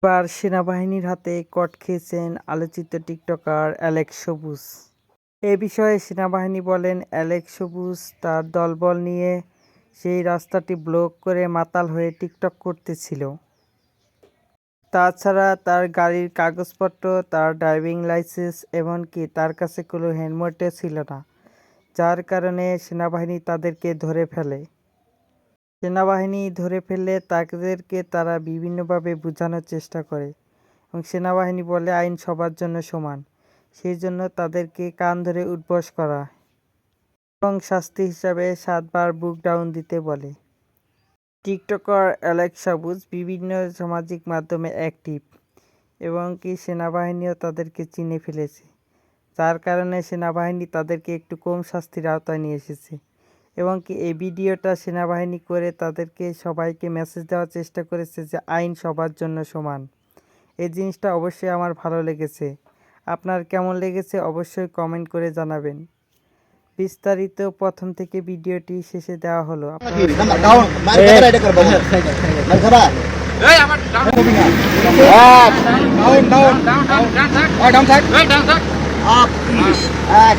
এবার সেনাবাহিনীর হাতে কট খেয়েছেন আলোচিত টিকটকার অ্যালেক্স সবুজ। এ বিষয়ে সেনাবাহিনী বলেন, অ্যালেক্স সবুজ তার দলবল নিয়ে সেই রাস্তাটি ব্লক করে মাতাল হয়ে টিকটক করতেছিল। তাছাড়া তার গাড়ির কাগজপত্র, তার ড্রাইভিং লাইসেন্স, এমনকি তার কাছে কোনো হেলমেটও ছিল না, যার কারণে সেনাবাহিনী তাদেরকে ধরে ফেলে। সেনাবাহিনী ধরে ফেললে তাদেরকে তারা বিভিন্নভাবে বোঝানোর চেষ্টা করে এবং সেনাবাহিনী বলে আইন সবার জন্য সমান, সেই জন্য তাদেরকে কান ধরে উঠবস করা এবং শাস্তি হিসাবে 7 বার বুক ডাউন দিতে বলে। টিকটকার অ্যালেক্স সবুজ বিভিন্ন সামাজিক মাধ্যমে অ্যাক্টিভ এবং সেনাবাহিনীও তাদেরকে চিনে ফেলেছে, যার কারণে সেনাবাহিনী তাদেরকে একটু কম শাস্তির আওতায় নিয়ে এসেছে এবং এই ভিডিওটা সেনাবাহিনী করে তাদেরকে সবাইকে মেসেজ দেওয়ার চেষ্টা করেছে যে আইন সবার জন্য সমান। এই জিনিসটা অবশ্যই আমার ভালো লেগেছে। আপনার কেমন লেগেছে অবশ্যই কমেন্ট করে জানাবেন। বিস্তারিত প্রথম থেকে ভিডিওটি শেষে দেওয়া হলো। Up,